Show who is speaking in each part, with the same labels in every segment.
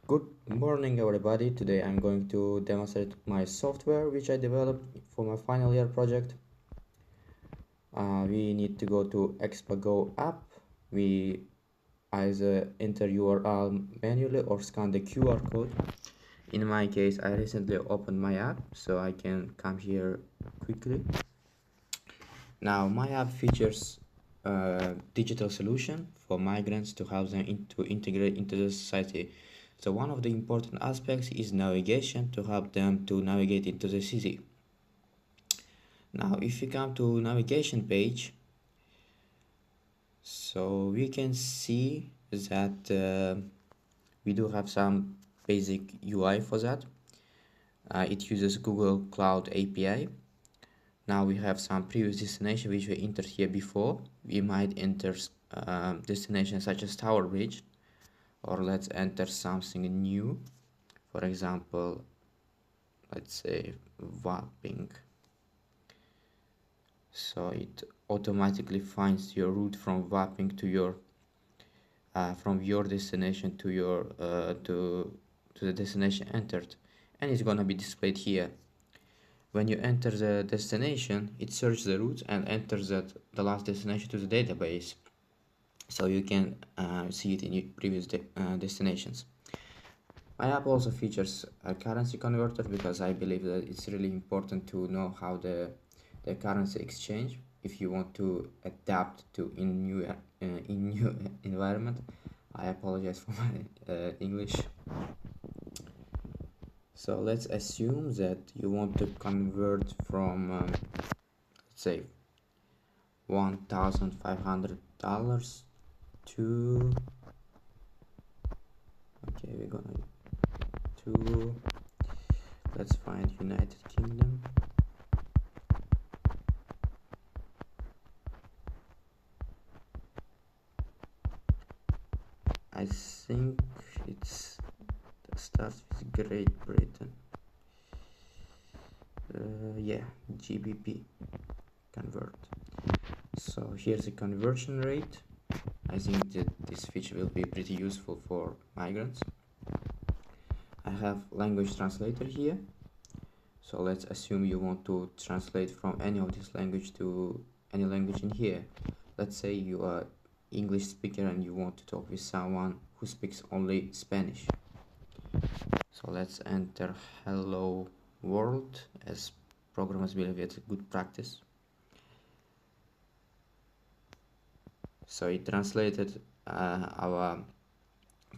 Speaker 1: Good morning, everybody. Today I'm going to demonstrate my software which I developed for my final year project. We need to go to Expago app. We either enter URL manually or scan the QR code. In my case, I recently opened my app, so I can come here quickly. Now, my app features a digital solution for migrants to help them to integrate into the society. So one of the important aspects is navigation to help them to navigate into the city. Now, if you come to navigation page, so we can see that we do have some basic UI for that. It uses Google Cloud API. Now we have some previous destination which we entered here before. We might enter destinations such as Tower Bridge, or let's enter something new. For example, let's say Wapping. So it automatically finds your route from Wapping to your from your destination to your to the destination entered, and it's gonna be displayed here. When you enter the destination, it searches the route and enters the last destination to the database, so you can see it in your previous destinations. My app also features a currency converter because I believe that it's really important to know how the currency exchange if you want to adapt to in new environment. I apologize for my English. So let's assume that you want to convert from let's say $1,500 to we're gonna to let's find United Kingdom. I think it's starts with Great Britain. Yeah, GBP convert. So here's the conversion rate. I think that this feature will be pretty useful for migrants. I have language translator here. So let's assume you want to translate from any of this language to any language in here. Let's say you are English speaker and you want to talk with someone who speaks only Spanish. So let's enter hello world, as programmers believe it's a good practice. So it translated our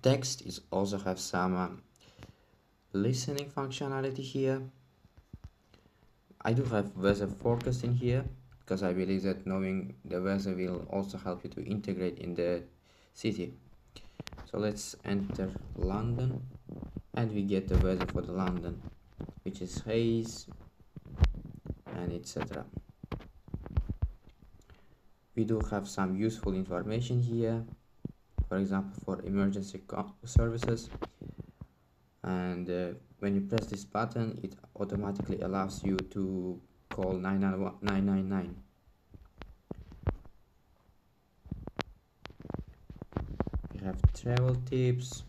Speaker 1: text. It also have some listening functionality here. I do have weather forecast in here because I believe that knowing the weather will also help you to integrate in the city. So let's enter London and we get the weather for the London, which is haze and etc. We do have some useful information here, for example for emergency services, and when you press this button it automatically allows you to call 999. We have travel tips,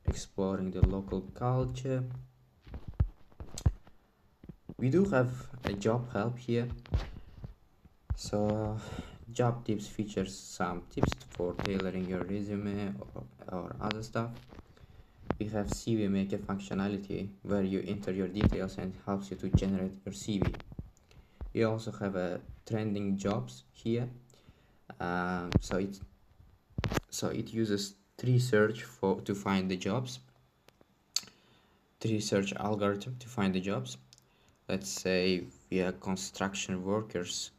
Speaker 1: exploring the local culture. We do have a job help here. So job tips features some tips for tailoring your resume or other stuff. We have CV maker functionality where you enter your details and helps you to generate your CV. We also have a trending jobs here. So it uses tree search to find the jobs. Tree search algorithm to find the jobs. Let's say we are construction workers,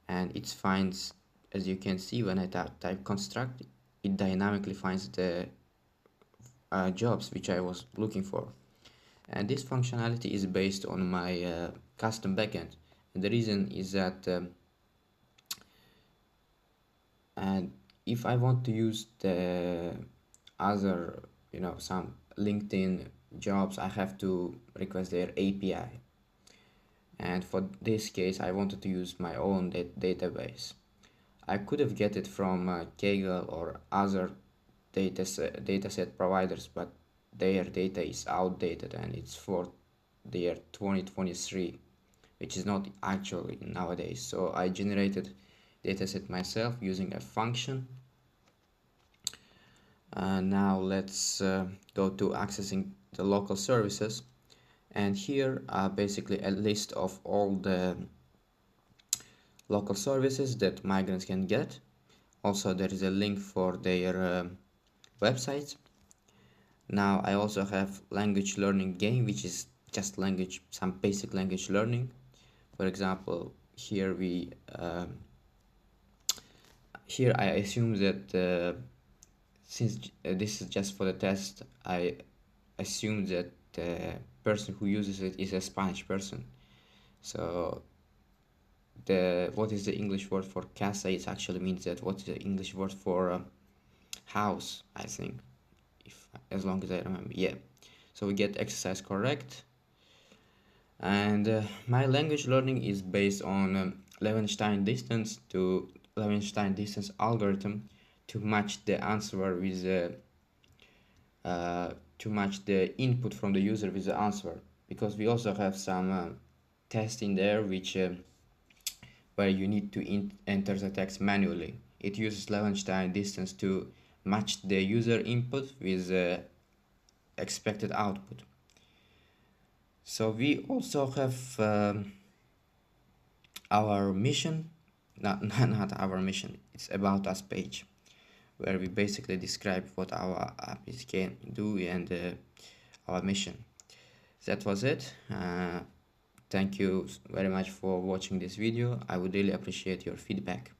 Speaker 1: and it finds, as you can see, when I type construct, it dynamically finds the jobs which I was looking for. And this functionality is based on my custom backend, and the reason is that and if I want to use the other, some LinkedIn jobs, I have to request their API. And for this case, I wanted to use my own database. I could have get it from Kaggle or other dataset providers, but their data is outdated and it's for the year 2023, which is not actually nowadays. So I generated dataset myself using a function. Now let's go to accessing the local services, and here are basically a list of all the local services that migrants can get. Also, there is a link for their websites. Now I also have language learning game, which is just language, some basic language learning. For example, here here I assume that since this is just for the test, I assume that the person who uses it is a Spanish person. So what is the English word for casa? It actually means that what is the English word for house, I think, if as long as I remember. Yeah, so we get exercise correct. And my language learning is based on Levenstein distance algorithm to match the answer with to match the input from the user with the answer, because we also have some tests in there which where you need to enter the text manually. It uses Levenstein distance to match the user input with the expected output. So we also have our mission, not our mission, it's about us page, where we basically describe what our app can do and our mission. That was it. Thank you very much for watching this video. I would really appreciate your feedback.